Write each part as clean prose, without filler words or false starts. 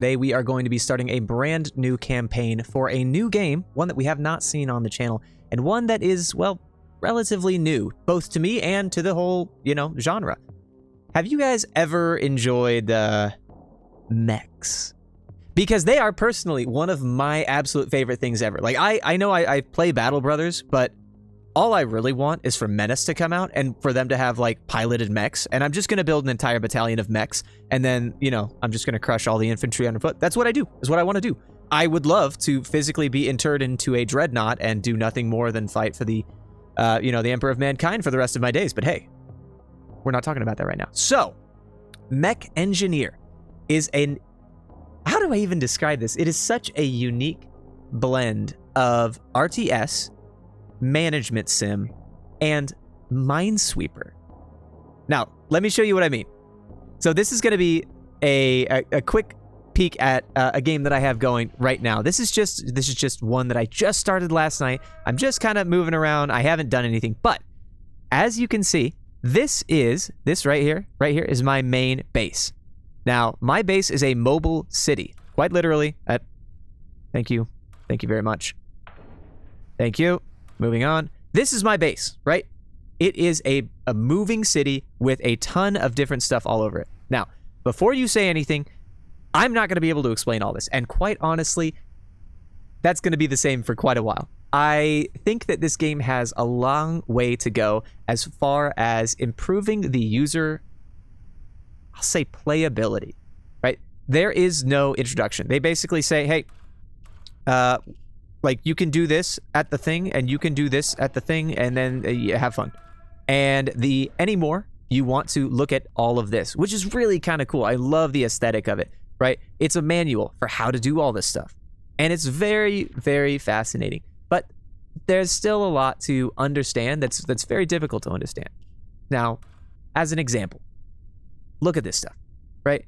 Today we are going to be starting a brand new campaign for a new game, one that we have not seen on the channel, and one that is, well, relatively new, both to me and to the whole, genre. Have you guys ever enjoyed mechs? Because they are personally one of my absolute favorite things ever. Like, I know I play Battle Brothers, but all I really want is for Menace to come out and for them to have, like, piloted mechs. And I'm just going to build an entire battalion of mechs. And then, I'm just going to crush all the infantry underfoot. That's what I do. Is what I want to do. I would love to physically be interred into a dreadnought and do nothing more than fight for the, the Emperor of Mankind for the rest of my days. But hey, we're not talking about that right now. So, Mech Engineer is an... How do I even describe this? It is such a unique blend of RTS, management sim, and Minesweeper. Now, let me show you what I mean. So this is going to be a quick peek at a game that I have going right now. This is just one that I just started last night. I'm just kind of moving around. I haven't done anything, but as you can see, this right here is my main base. Now, my base is a mobile city, quite literally. Thank you very much. Thank you. Moving on. This is my base, right? It is a moving city with a ton of different stuff all over it. Now, before you say anything, I'm not going to be able to explain all this. And quite honestly, that's going to be the same for quite a while. I think that this game has a long way to go as far as improving the user, I'll say, playability, right? There is no introduction. They basically say, hey, like, you can do this at the thing, and you can do this at the thing, and then you have fun. And anymore, you want to look at all of this, which is really kind of cool. I love the aesthetic of it, right? It's a manual for how to do all this stuff. And it's very, very fascinating. But there's still a lot to understand that's very difficult to understand. Now, as an example, look at this stuff, right?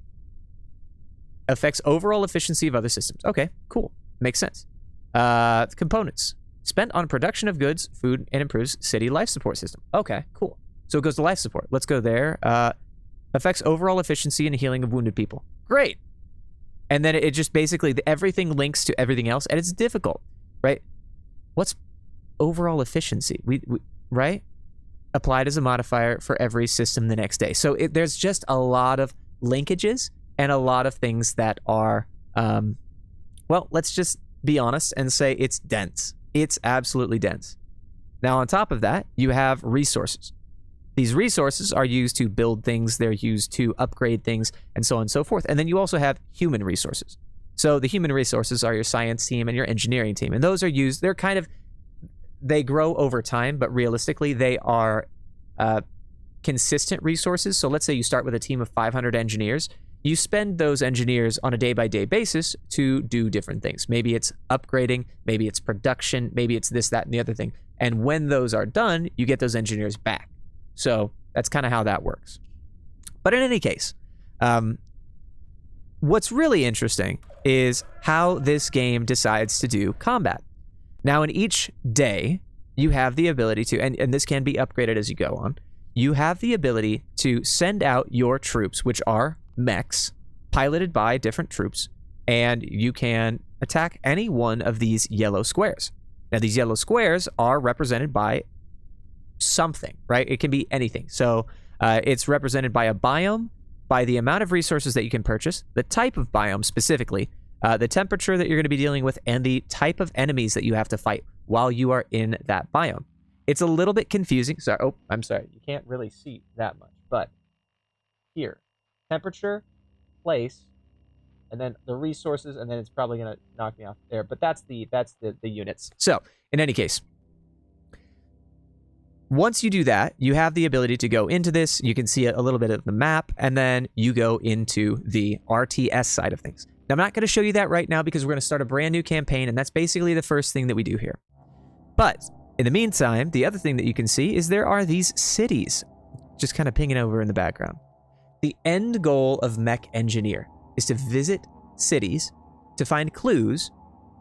Affects overall efficiency of other systems. Okay, cool. Makes sense. Components. Spent on production of goods, food, and improves city life support system. Okay, cool. So it goes to life support. Let's go there. Affects overall efficiency and healing of wounded people. Great. And then it just basically, everything links to everything else, and it's difficult, right? What's overall efficiency? Right? Applied as a modifier for every system the next day. So there's just a lot of linkages and a lot of things that are, well, let's just be honest and say it's dense. It's absolutely dense. Now, on top of that, you have resources. These resources are used to build things, they're used to upgrade things, and so on and so forth. And then you also have human resources. So the human resources are your science team and your engineering team. And those are used, they grow over time, but realistically, they are consistent resources. So let's say you start with a team of 500 engineers. You spend those engineers on a day-by-day basis to do different things. Maybe it's upgrading, maybe it's production, maybe it's this, that, and the other thing. And when those are done, you get those engineers back. So that's kind of how that works. But in any case, what's really interesting is how this game decides to do combat. Now, in each day, you have the ability to, and this can be upgraded as you go on, you have the ability to send out your troops, which are mechs, piloted by different troops, and you can attack any one of these yellow squares. Now, these yellow squares are represented by something, right? It can be anything. So it's represented by a biome, by the amount of resources that you can purchase, the type of biome specifically, the temperature that you're going to be dealing with, and the type of enemies that you have to fight while you are in that biome. It's a little bit confusing. So, oh, I'm sorry. You can't really see that much, but here, temperature, place, and then the resources, and then it's probably going to knock me off there, but that's the units. So, in any case, once you do that, you have the ability to go into this. You can see a little bit of the map, and then you go into the RTS side of things. Now, I'm not going to show you that right now because we're going to start a brand new campaign, and that's basically the first thing that we do here. But in the meantime, the other thing that you can see is there are these cities just kind of pinging over in the background. The end goal of Mech Engineer is to visit cities to find clues,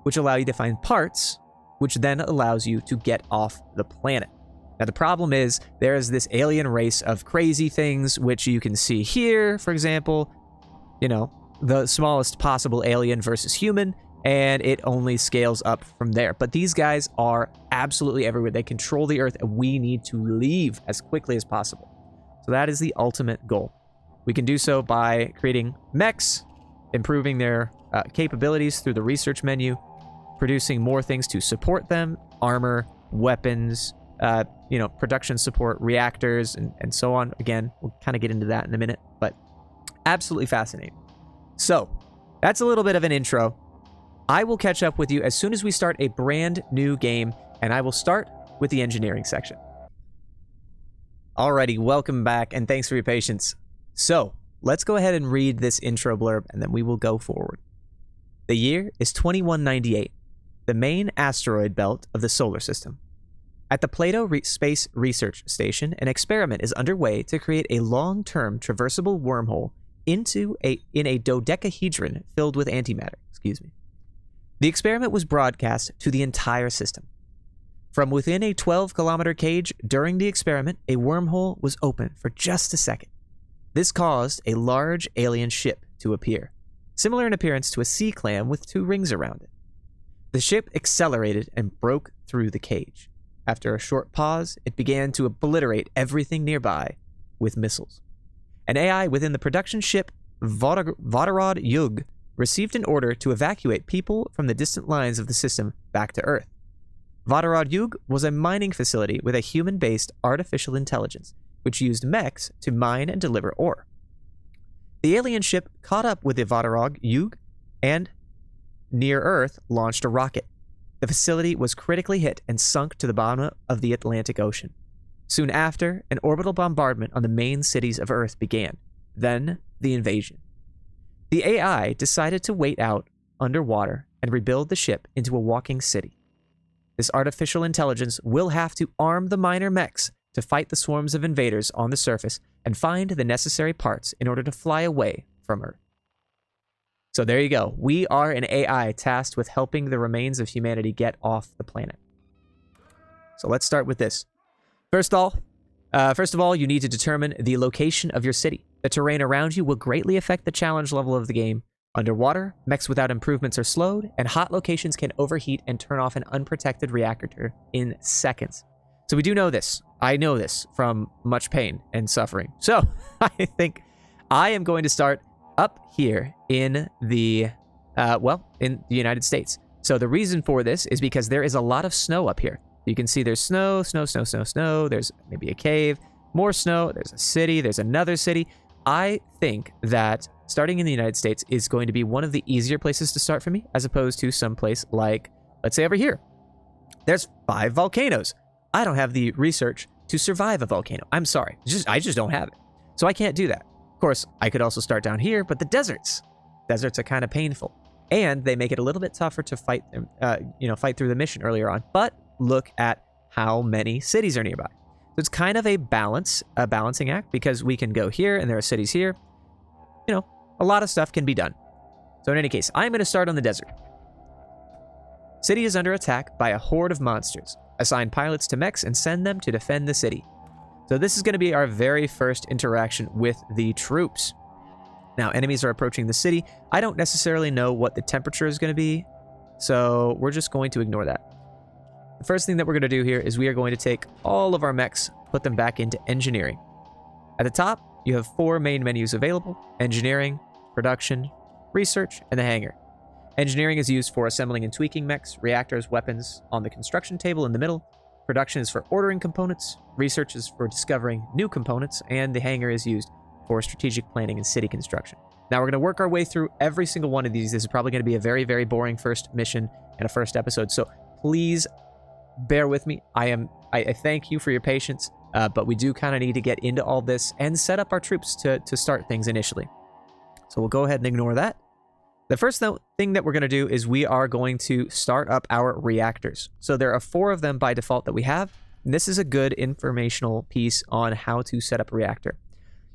which allow you to find parts, which then allows you to get off the planet. Now, the problem is there is this alien race of crazy things, which you can see here, for example. the smallest possible alien versus human, and it only scales up from there. But these guys are absolutely everywhere. They control the Earth, and we need to leave as quickly as possible. So that is the ultimate goal. We can do so by creating mechs, improving their capabilities through the research menu, producing more things to support them, armor, weapons, production support, reactors, and so on. Again, we'll kind of get into that in a minute, but absolutely fascinating. So that's a little bit of an intro. I will catch up with you as soon as we start a brand new game, and I will start with the engineering section. Alrighty, welcome back, and thanks for your patience. So, let's go ahead and read this intro blurb, and then we will go forward. The year is 2198, the main asteroid belt of the solar system. At the Plato Space Research Station, an experiment is underway to create a long-term traversable wormhole in a dodecahedron filled with antimatter. The experiment was broadcast to the entire system. From within a 12-kilometer cage during the experiment, a wormhole was open for just a second. This caused a large alien ship to appear, similar in appearance to a sea clam with 2 rings around it. The ship accelerated and broke through the cage. After a short pause, it began to obliterate everything nearby with missiles. An AI within the production ship Vodorod Yug received an order to evacuate people from the distant lines of the system back to Earth. Vodorod Yug was a mining facility with a human-based artificial intelligence, which used mechs to mine and deliver ore. The alien ship caught up with the Vodorod Yug and, near Earth, launched a rocket. The facility was critically hit and sunk to the bottom of the Atlantic Ocean. Soon after, an orbital bombardment on the main cities of Earth began. Then, the invasion. The AI decided to wait out underwater and rebuild the ship into a walking city. This artificial intelligence will have to arm the miner mechs to fight the swarms of invaders on the surface and find the necessary parts in order to fly away from Earth. So there you go. We are an AI tasked with helping the remains of humanity get off the planet. So let's start with this. First of all, you need to determine the location of your city. The terrain around you will greatly affect the challenge level of the game. Underwater, mechs without improvements are slowed, and hot locations can overheat and turn off an unprotected reactor in seconds. So we do know this. I know this from much pain and suffering. So I think I am going to start up here in the United States. So the reason for this is because there is a lot of snow up here. You can see there's snow. There's maybe a cave, more snow. There's a city. There's another city. I think that starting in the United States is going to be one of the easier places to start for me, as opposed to some place like, let's say over here. There's 5 volcanoes. I don't have the research to survive a volcano. I'm sorry. I just don't have it. So I can't do that. Of course, I could also start down here, but the deserts are kind of painful. And they make it a little bit tougher to fight through the mission earlier on. But look at how many cities are nearby. So it's kind of a balancing act, because we can go here and there are cities here. A lot of stuff can be done. So in any case, I'm going to start on the desert. City is under attack by a horde of monsters. Assign pilots to mechs and send them to defend the city. So this is going to be our very first interaction with the troops. Now, enemies are approaching the city. I don't necessarily know what the temperature is going to be, so we're just going to ignore that. The first thing that we're going to do here is we are going to take all of our mechs, put them back into engineering. At the top, you have 4 main menus available: engineering, production, research, and the hangar. Engineering is used for assembling and tweaking mechs, reactors, weapons on the construction table in the middle. Production is for ordering components, research is for discovering new components, and the hangar is used for strategic planning and city construction. Now we're going to work our way through every single one of these. This is probably going to be a very, very boring first mission and a first episode, so please bear with me. I thank you for your patience, but we do kind of need to get into all this and set up our troops to start things initially. So we'll go ahead and ignore that. The first thing that we're going to do is we are going to start up our reactors. So there are 4 of them by default that we have. And this is a good informational piece on how to set up a reactor.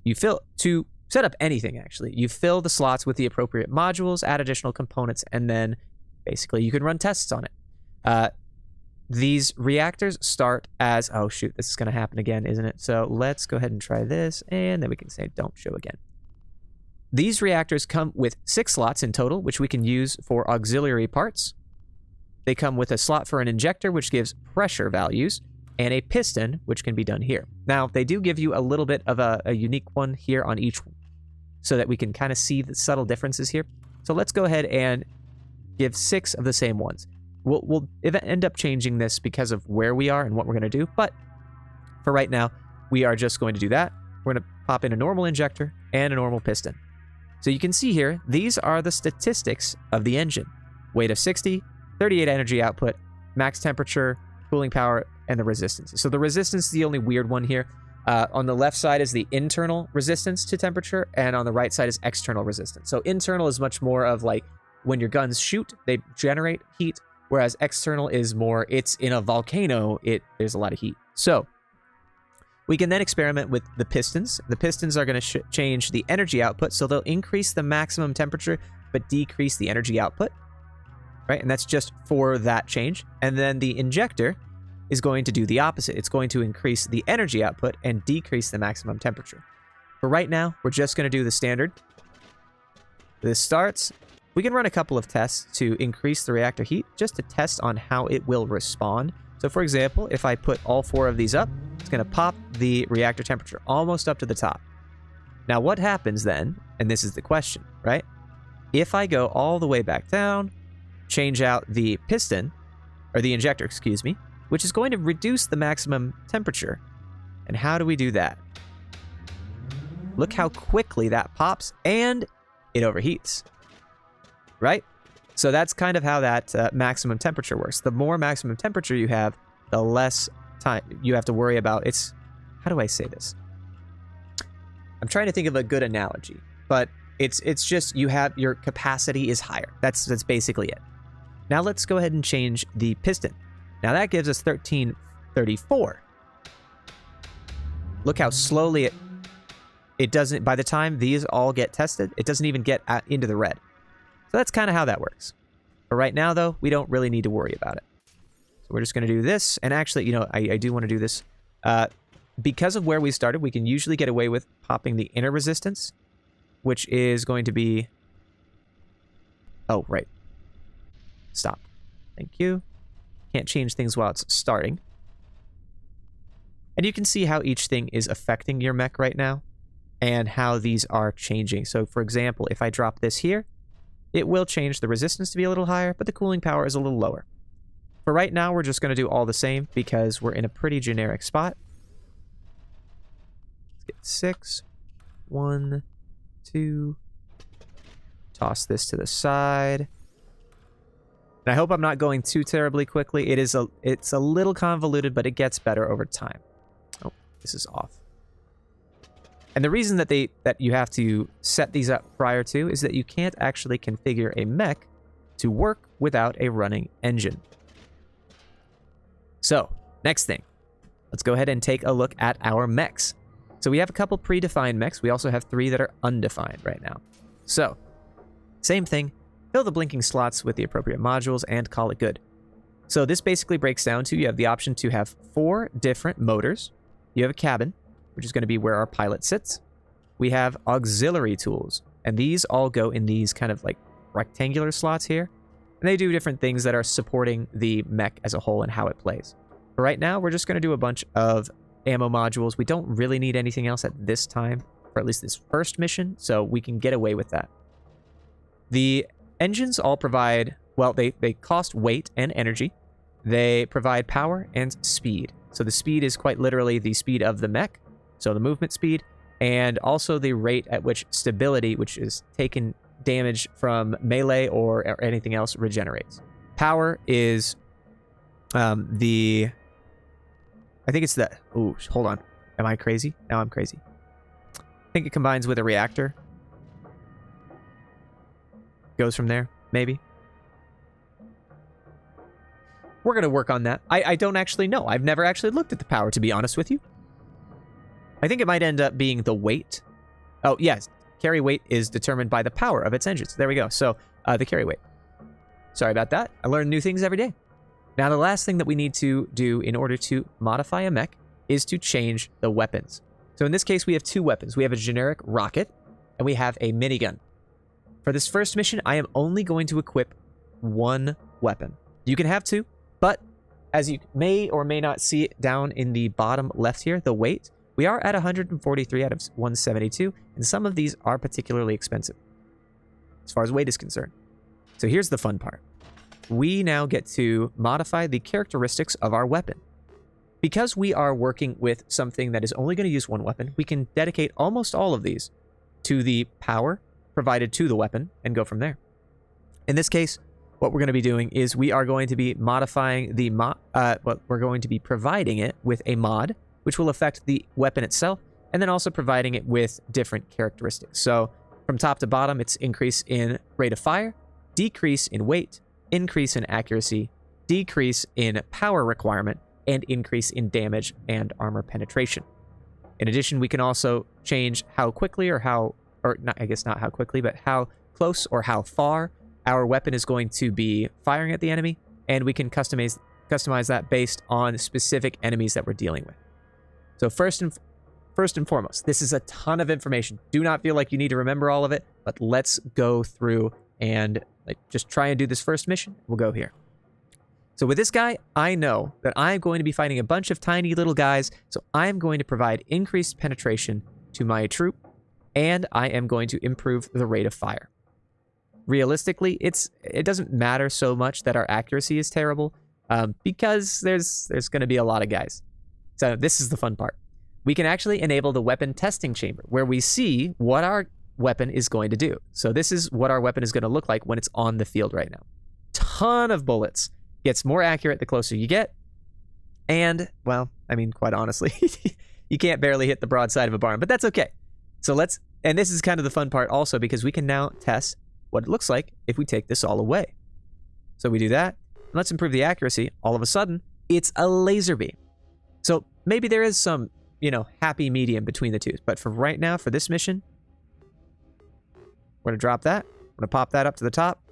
To set up anything, actually, you fill the slots with the appropriate modules, add additional components, and then basically you can run tests on it. These reactors start as, oh shoot, this is going to happen again, isn't it? So let's go ahead and try this, and then we can say don't show again. these reactors come with 6 slots in total, which we can use for auxiliary parts. They come with a slot for an injector, which gives pressure values, and a piston, which can be done here. Now, they do give you a little bit of a unique one here on each one, so that we can kind of see the subtle differences here. So let's go ahead and give 6 of the same ones. We'll end up changing this because of where we are and what we're going to do, but for right now, we are just going to do that. We're going to pop in a normal injector and a normal piston. So you can see here, these are the statistics of the engine. Weight of 60, 38 energy output, max temperature, cooling power, and the resistance. So the resistance is the only weird one here. On the left side is the internal resistance to temperature, and on the right side is external resistance. So internal is much more of like when your guns shoot, they generate heat, whereas external is more, it's in a volcano, there's a lot of heat. So we can then experiment with the pistons. The pistons are going to change the energy output, so they'll increase the maximum temperature, but decrease the energy output, right? And that's just for that change. And then the injector is going to do the opposite. It's going to increase the energy output and decrease the maximum temperature. For right now, we're just going to do the standard. This starts. We can run a couple of tests to increase the reactor heat, just to test on how it will respond. So for example, if I put all 4 of these up, it's going to pop the reactor temperature almost up to the top. Now what happens then, and this is the question, right? If I go all the way back down, change out the piston, or the injector, excuse me, which is going to reduce the maximum temperature. And how do we do that? Look how quickly that pops, and it overheats, right? So that's kind of how that maximum temperature works. The more maximum temperature you have, the less time you have to worry about. How do I say this? I'm trying to think of a good analogy, but it's just your capacity is higher. That's basically it. Now let's go ahead and change the piston. Now that gives us 1334. Look how slowly it doesn't, by the time these all get tested, it doesn't even get into the red. So that's kind of how that works. But right now, though, we don't really need to worry about it. So we're just going to do this. And actually, I do want to do this. Because of where we started, we can usually get away with popping the inner resistance, which is going to be... Oh, right. Stop. Thank you. Can't change things while it's starting. And you can see how each thing is affecting your mech right now and how these are changing. So, for example, if I drop this here, it will change the resistance to be a little higher, but the cooling power is a little lower. For right now, we're just going to do all the same because we're in a pretty generic spot. Let's get 6. 1, 2. Toss this to the side. And I hope I'm not going too terribly quickly. It's a little convoluted, but it gets better over time. Oh, this is off. And the reason that you have to set these up prior to is that you can't actually configure a mech to work without a running engine. So, next thing. Let's go ahead and take a look at our mechs. So we have a couple predefined mechs. We also have 3 that are undefined right now. So, same thing. Fill the blinking slots with the appropriate modules and call it good. So this basically breaks down to, you have the option to have 4 different motors. You have a cabin, which is going to be where our pilot sits. We have auxiliary tools, and these all go in these kind of like rectangular slots here. And they do different things that are supporting the mech as a whole and how it plays. But right now, we're just going to do a bunch of ammo modules. We don't really need anything else at this time, for at least this first mission, so we can get away with that. The engines all provide, well, they cost weight and energy. They provide power and speed. So the speed is quite literally the speed of the mech, so the movement speed, and also the rate at which stability, which is taken damage from melee or anything else, regenerates. Power is I think it's the... Ooh, hold on. Am I crazy? Now I'm crazy. I think it combines with a reactor. Goes from there, maybe. We're going to work on that. I don't actually know. I've never actually looked at the power, to be honest with you. I think it might end up being the weight. Oh, yes. Carry weight is determined by the power of its engines. There we go. So, the carry weight. Sorry about that. I learn new things every day. Now, the last thing that we need to do in order to modify a mech is to change the weapons. So in this case, we have 2 weapons. We have a generic rocket, and we have a minigun. For this first mission, I am only going to equip one weapon. You can have two, but as you may or may not see it down in the bottom left here, the weight, we are at 143 out of 172, and some of these are particularly expensive as far as weight is concerned. So here's the fun part. We now get to modify the characteristics of our weapon. Because we are working with something that is only going to use one weapon, we can dedicate almost all of these to the power provided to the weapon and go from there. In this case, what we're going to be doing is we are going to be modifying the we're going to be providing it with a mod, which will affect the weapon itself, and then also providing it with different characteristics. So from top to bottom, it's increase in rate of fire, decrease in weight, increase in accuracy, decrease in power requirement, and increase in damage and armor penetration. In addition, we can also change how quickly not how quickly, but how close or how far our weapon is going to be firing at the enemy, and we can customize that based on specific enemies that we're dealing with. So first and foremost, this is a ton of information. Do not feel like you need to remember all of it, but let's go through and just try and do this first mission. We'll go here. So with this guy, I know that I'm going to be fighting a bunch of tiny little guys, so I'm going to provide increased penetration to my troop, and I am going to improve the rate of fire. Realistically, it doesn't matter so much that our accuracy is terrible, because there's going to be a lot of guys. So this is the fun part. We can actually enable the weapon testing chamber, where we see what our weapon is going to do. So this is what our weapon is going to look like when it's on the field right now. Ton of bullets. Gets more accurate the closer you get. And, well, I mean, quite honestly, you can't barely hit the broadside of a barn, but that's okay. So and this is kind of the fun part also, because we can now test what it looks like if we take this all away. So we do that. Let's improve the accuracy. All of a sudden, it's a laser beam. So maybe there is some, happy medium between the two. But for right now, for this mission, we're going to drop that. We're going to pop that up to the top.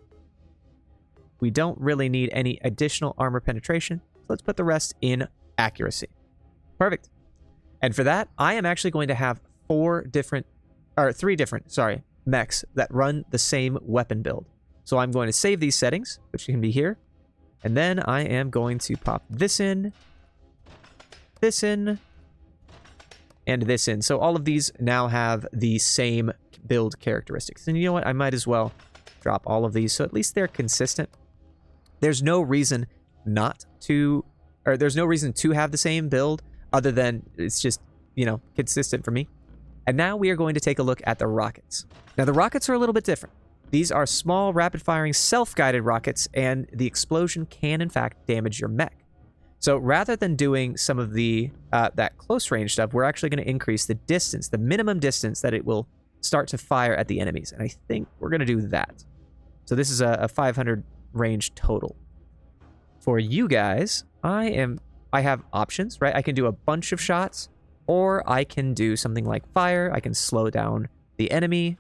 We don't really need any additional armor penetration. So let's put the rest in accuracy. Perfect. And for that, I am actually going to have three different mechs that run the same weapon build. So I'm going to save these settings, which can be here. And then I am going to pop this in, and this in. So all of these now have the same build characteristics. And you know what? I might as well drop all of these so at least they're consistent. There's no reason to have the same build other than it's just, consistent for me. And now we are going to take a look at the rockets. Now the rockets are a little bit different. These are small, rapid-firing, self-guided rockets, and the explosion can, in fact, damage your mech. So rather than doing some of the that close-range stuff, we're actually going to increase the distance, the minimum distance that it will start to fire at the enemies. And I think we're going to do that. So this is a 500 range total. For you guys, I have options, right? I can do a bunch of shots, or I can do something like fire. I can slow down the enemy.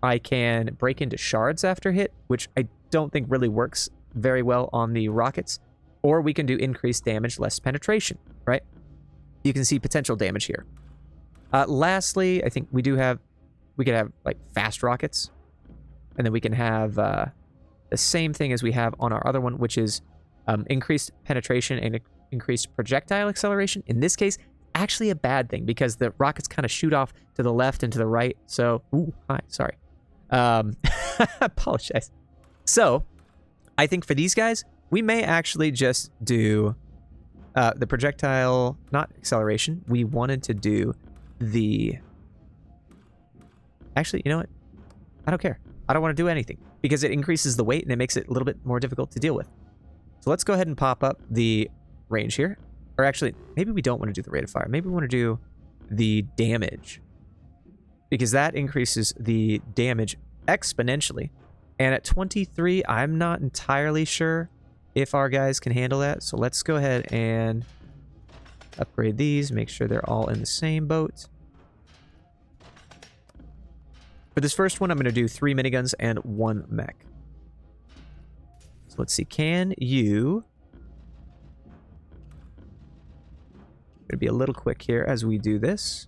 I can break into shards after hit, which I don't think really works very well on the rockets. Or we can do increased damage, less penetration, right? You can see potential damage here. Lastly, I think we could have like fast rockets, and then we can have the same thing as we have on our other one, which is increased penetration and increased projectile acceleration. In this case, actually a bad thing because the rockets kind of shoot off to the left and to the right. So, sorry. Apologize. So, I think for these guys, we may actually just do the projectile, not acceleration. We wanted to do the... Actually, you know what? I don't care. I don't want to do anything because it increases the weight and it makes it a little bit more difficult to deal with. So let's go ahead and pop up the range here. Or actually, maybe we don't want to do the rate of fire. Maybe we want to do the damage, because that increases the damage exponentially. And at 23, I'm not entirely sure if our guys can handle that. So let's go ahead and upgrade these, make sure they're all in the same boat. For this first one, I'm going to do 3 miniguns and 1 mech. So let's see, can you... I'm going to be a little quick here as we do this.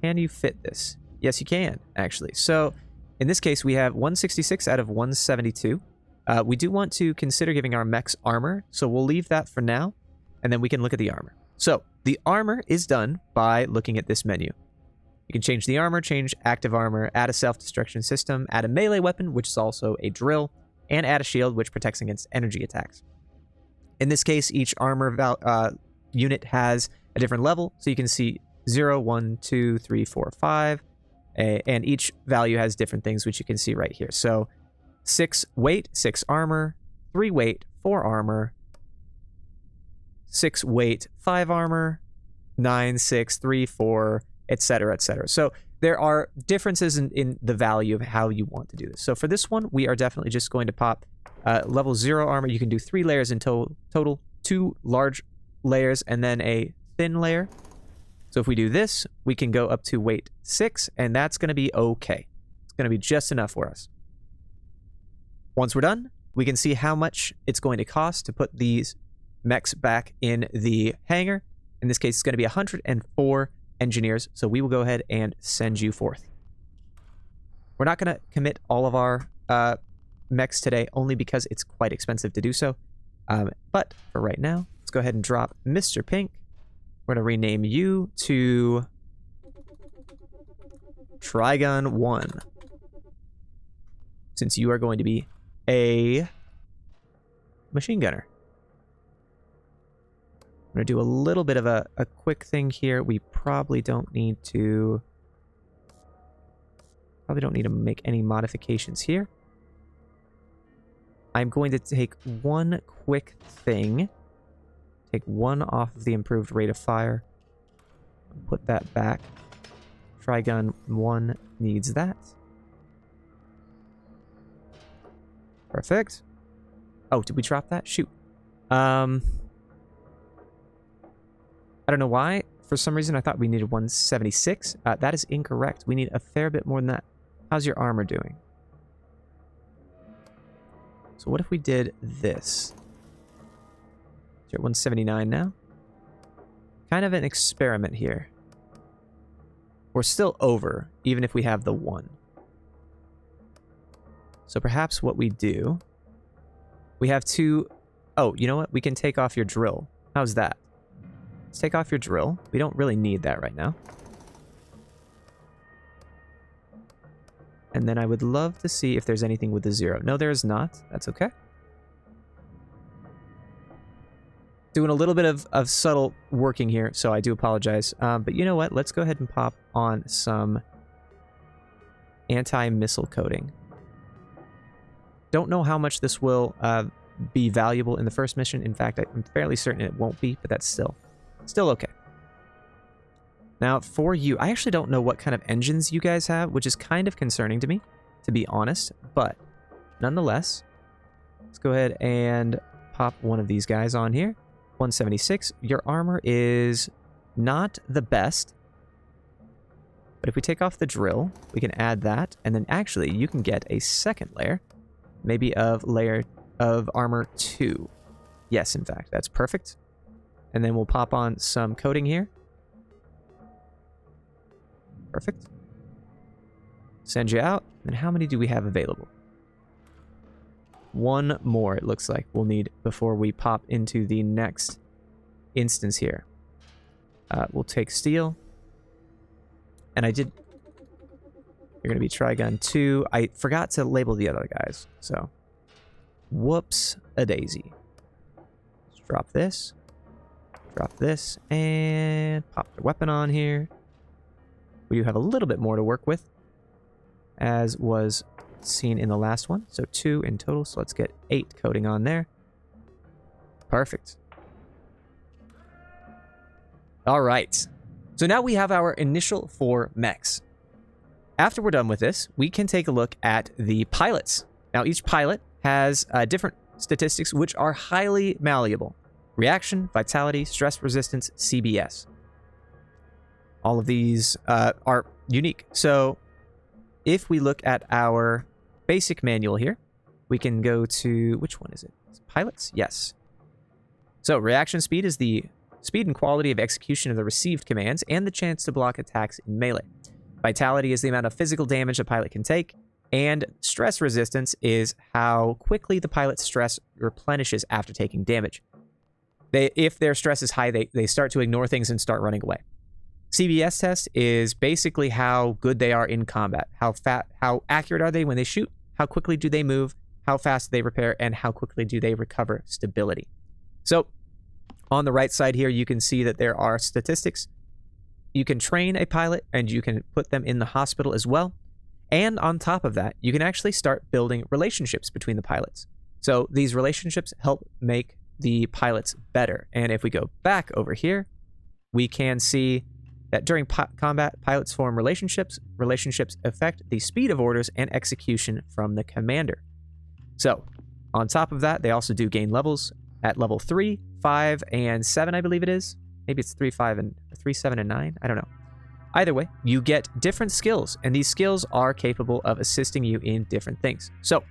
Can you fit this? Yes, you can, actually. So in this case, we have 166 out of 172. We do want to consider giving our mechs armor, so we'll leave that for now, and then we can look at the armor. So the armor is done by looking at this menu. You can change the armor, change active armor, add a self-destruction system, add a melee weapon, which is also a drill, and add a shield, which protects against energy attacks. In this case, each armor unit has a different level, so you can see 0, 1, 2, 3, 4, 5, and each value has different things, which you can see right here. So 6 weight, 6 armor, 3 weight, 4 armor, 6 weight, 5 armor, 9, 6, 3, 4, etc., etc. So there are differences in the value of how you want to do this. So for this one, we are definitely just going to pop level 0 armor. You can do 3 layers in total, 2 large layers, and then a thin layer. So if we do this, we can go up to weight 6, and that's going to be okay. It's going to be just enough for us. Once we're done, we can see how much it's going to cost to put these mechs back in the hangar. In this case, it's going to be 104 engineers, so we will go ahead and send you forth. We're not going to commit all of our mechs today, only because it's quite expensive to do so. But for right now, let's go ahead and drop Mr. Pink. We're going to rename you to Trigun 1, since you are going to be a machine gunner. I'm going to do a little bit of a quick thing here. We probably don't need to make any modifications here. I'm going to take one quick thing. Take 1 off of the improved rate of fire. Put that back. Trigun 1 needs that. Perfect. Oh, did we drop that? Shoot. I don't know why. For some reason, I thought we needed 176. That is incorrect. We need a fair bit more than that. How's your armor doing? So what if we did this? You're at 179 now. Kind of an experiment here. We're still over, even if we have the 1. So perhaps what we do... We have 2... Oh, you know what? We can take off your drill. How's that? Let's take off your drill. We don't really need that right now. And then I would love to see if there's anything with the 0. No, there is not. That's okay. Doing a little bit of subtle working here, so I do apologize. But you know what? Let's go ahead and pop on some anti-missile coating. Don't know how much this will be valuable in the first mission. In fact, I'm fairly certain it won't be, but that's still okay. Now, for you, I actually don't know what kind of engines you guys have, which is kind of concerning to me, to be honest. But nonetheless, let's go ahead and pop one of these guys on here. 176. Your armor is not the best. But if we take off the drill, we can add that. And then actually, you can get a second layer. Maybe of layer of armor 2. Yes, in fact, that's perfect. And then we'll pop on some coating here. Perfect. Send you out. And how many do we have available? 1 more, it looks like, we'll need before we pop into the next instance here. We'll take steel. And you're going to be Trigun 2. I forgot to label the other guys, so whoops a daisy. Let's drop this, and pop the weapon on here. We do have a little bit more to work with, as was seen in the last one. So 2 in total, so let's get 8 coating on there. Perfect. All right. So now we have our initial 4 mechs. After we're done with this, we can take a look at the pilots. Now, each pilot has different statistics which are highly malleable. Reaction, vitality, stress resistance, CBS. All of these are unique. So if we look at our basic manual here, we can go to, which one is it? Pilots? Yes. So reaction speed is the speed and quality of execution of the received commands, and the chance to block attacks in melee. Vitality is the amount of physical damage a pilot can take, and stress resistance is how quickly the pilot's stress replenishes after taking damage. If their stress is high, they start to ignore things and start running away. CBS test is basically how good they are in combat. How accurate are they when they shoot? How quickly do they move? How fast do they repair? And how quickly do they recover stability? So on the right side here, you can see that there are statistics. You can train a pilot and you can put them in the hospital as well. And on top of that, you can actually start building relationships between the pilots. So these relationships help make the pilots better. And if we go back over here, we can see that during combat, pilots form relationships. Relationships affect the speed of orders and execution from the commander. So on top of that, they also do gain levels at level 3, 5, and 7, I believe it is. Maybe it's 3, 7, and 9. I don't know. Either way, you get different skills, and these skills are capable of assisting you in different things. So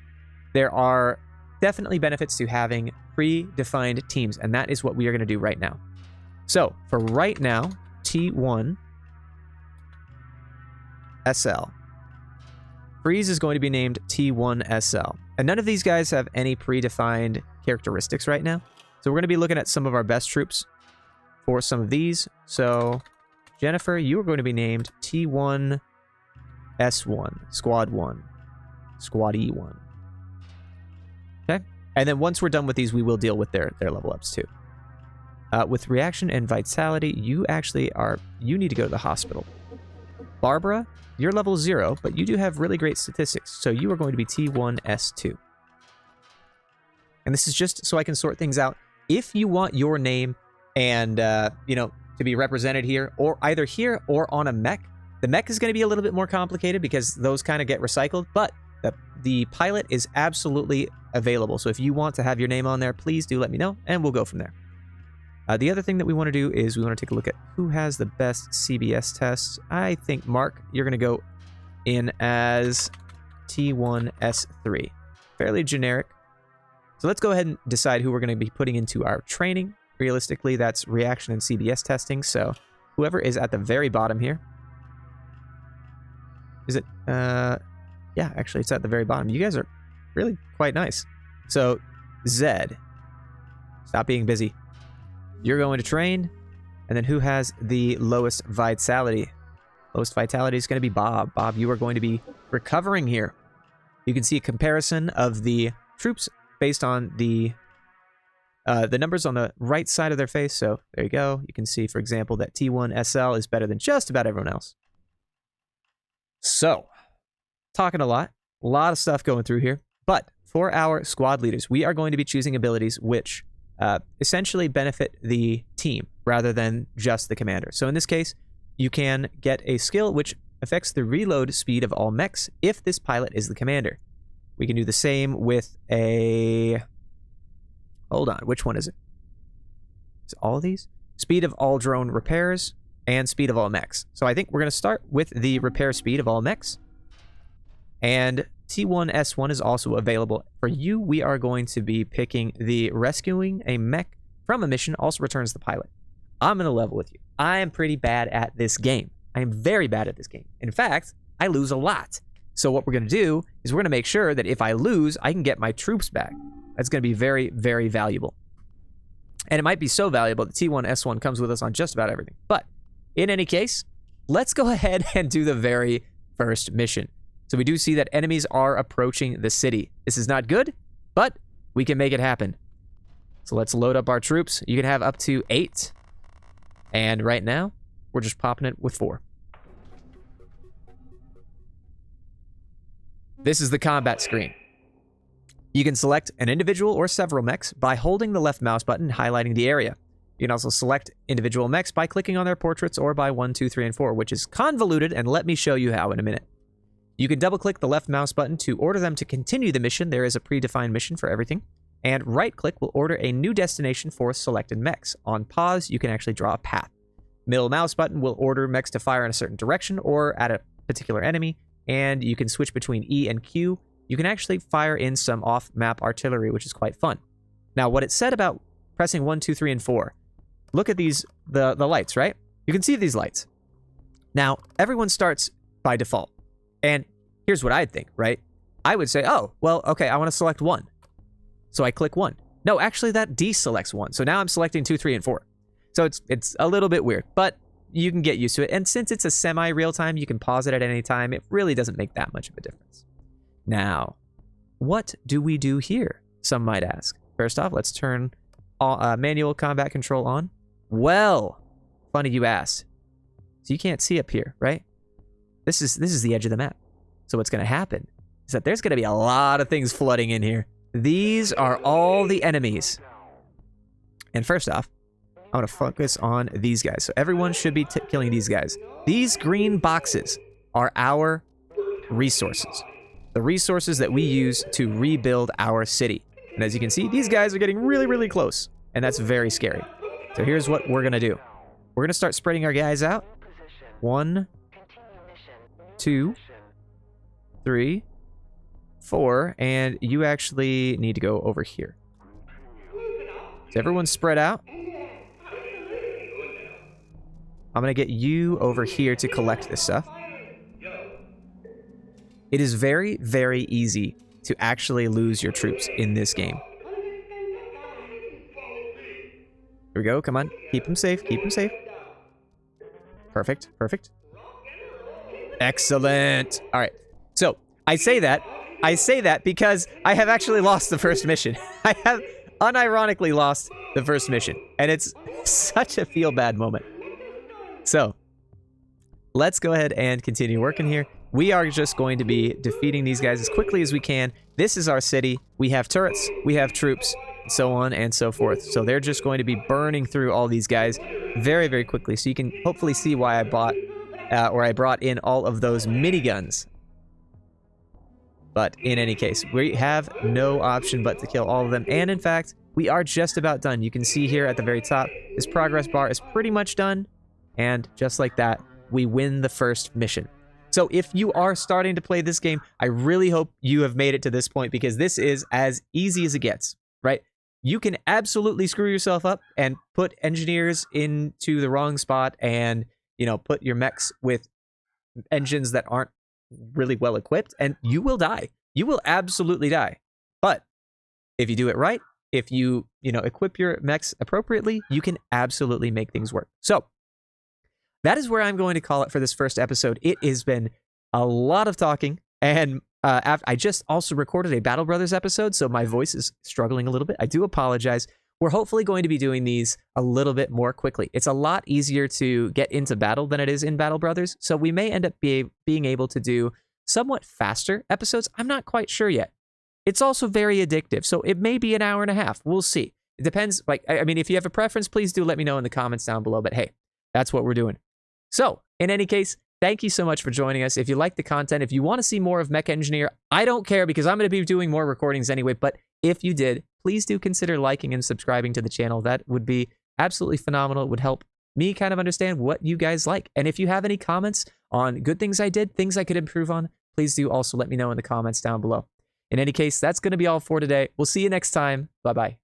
there are definitely benefits to having predefined teams, and that is what we are going to do right now. So for right now, T1 SL. Freeze is going to be named T1 SL. And none of these guys have any predefined characteristics right now. So we're going to be looking at some of our best troops for some of these. So Jennifer, you are going to be named T1 S1, Squad 1, Squad E1. Okay. And then once we're done with these, we will deal with their level ups too. With reaction and vitality, you need to go to the hospital. Barbara, you're level 0, but you do have really great statistics, so you are going to be T1S2. And this is just so I can sort things out. If you want your name and, to be represented here, or either here or on a mech, the mech is going to be a little bit more complicated because those kind of get recycled, but the pilot is absolutely available. So if you want to have your name on there, please do let me know, and we'll go from there. The other thing that we want to do is we want to take a look at who has the best CBS tests. I think, Mark, you're going to go in as T1S3. Fairly generic. So let's go ahead and decide who we're going to be putting into our training. Realistically, that's reaction and CBS testing. So whoever is at the very bottom here. Is it? Yeah, actually, it's at the very bottom. You guys are really quite nice. So Zed, stop being busy. You're going to train, and then who has the lowest vitality? Lowest vitality is going to be Bob. Bob, you are going to be recovering here. You can see a comparison of the troops based on the numbers on the right side of their face. So there you go. You can see, for example, that T1SL is better than just about everyone else. So, talking a lot of stuff going through here. But for our squad leaders, we are going to be choosing abilities which essentially benefit the team rather than just the commander. So in this case, you can get a skill which affects the reload speed of all mechs if this pilot is the commander. We can do the same with a... Hold on, which one is it? Is it all of these? Speed of all drone repairs and speed of all mechs. So I think we're going to start with the repair speed of all mechs. And T1S1 is also available for you. We are going to be picking the rescuing a mech from a mission also returns the pilot. I'm going to level with you. I am pretty bad at this game. I am very bad at this game. In fact, I lose a lot. So what we're going to do is we're going to make sure that if I lose, I can get my troops back. That's going to be very, very valuable. And it might be so valuable that T1S1 comes with us on just about everything. But in any case, let's go ahead and do the very first mission. So we do see that enemies are approaching the city. This is not good, but we can make it happen. So let's load up our troops. You can have up to 8. And right now, we're just popping it with 4. This is the combat screen. You can select an individual or several mechs by holding the left mouse button and highlighting the area. You can also select individual mechs by clicking on their portraits or by 1, 2, 3, and 4, which is convoluted, and let me show you how in a minute. You can double-click the left mouse button to order them to continue the mission. There is a predefined mission for everything. And right-click will order a new destination for selected mechs. On pause, you can actually draw a path. Middle mouse button will order mechs to fire in a certain direction or at a particular enemy. And you can switch between E and Q. You can actually fire in some off-map artillery, which is quite fun. Now, what it said about pressing 1, 2, 3, and 4. look at these, the lights, right? You can see these lights. Now, everyone starts by default. And here's what I'd think, right? I would say, oh, well, okay, I want to select 1. So I click 1. No, actually that deselects 1. So now I'm selecting 2, 3, and 4. So it's a little bit weird, but you can get used to it. And since it's a semi-real time, you can pause it at any time. It really doesn't make that much of a difference. Now, what do we do here? Some might ask. First off, let's turn manual combat control on. Well, funny you asked. So you can't see up here, right? This is the edge of the map. So what's going to happen is that there's going to be a lot of things flooding in here. These are all the enemies. And first off, I want to focus on these guys. So everyone should be killing these guys. These green boxes are our resources. The resources that we use to rebuild our city. And as you can see, these guys are getting really, really close. And that's very scary. So here's what we're going to do. We're going to start spreading our guys out. 1, 2, 3, 4. And you actually need to go over here. So everyone's spread out. I'm going to get you over here to collect this stuff. It is very, very easy to actually lose your troops in this game. Here we go. Come on. Keep them safe. Keep them safe. Perfect. Perfect. Excellent. All right. So I say that because I have actually lost the first mission. I have unironically lost the first mission. And it's such a feel-bad moment. So let's go ahead and continue working here. We are just going to be defeating these guys as quickly as we can. This is our city. We have turrets, we have troops, so on and so forth. So they're just going to be burning through all these guys very, very quickly. So you can hopefully see why I brought in all of those miniguns. But in any case, we have no option but to kill all of them. And in fact, we are just about done. You can see here at the very top, this progress bar is pretty much done. And just like that, we win the first mission. So if you are starting to play this game, I really hope you have made it to this point because this is as easy as it gets, right? You can absolutely screw yourself up and put engineers into the wrong spot and, you know, put your mechs with engines that aren't really well equipped and you will die. You will absolutely die. But if you do it right, if you equip your mechs appropriately, you can absolutely make things work. So that is where I'm going to call it for this first episode. It has been a lot of talking, and I just also recorded a Battle Brothers episode, so my voice is struggling a little bit. I do apologize. We're hopefully going to be doing these a little bit more quickly. It's a lot easier to get into battle than it is in Battle Brothers, so we may end up being able to do somewhat faster episodes. I'm not quite sure yet. It's also very addictive, so it may be an hour and a half. We'll see. It depends. Like, I mean, if you have a preference, please do let me know in the comments down below, but hey, that's what we're doing. So, in any case, thank you so much for joining us. If you like the content, if you want to see more of Mech Engineer, I don't care because I'm going to be doing more recordings anyway, but if you did, please do consider liking and subscribing to the channel. That would be absolutely phenomenal. It would help me kind of understand what you guys like. And if you have any comments on good things I did, things I could improve on, please do also let me know in the comments down below. In any case, that's going to be all for today. We'll see you next time. Bye-bye.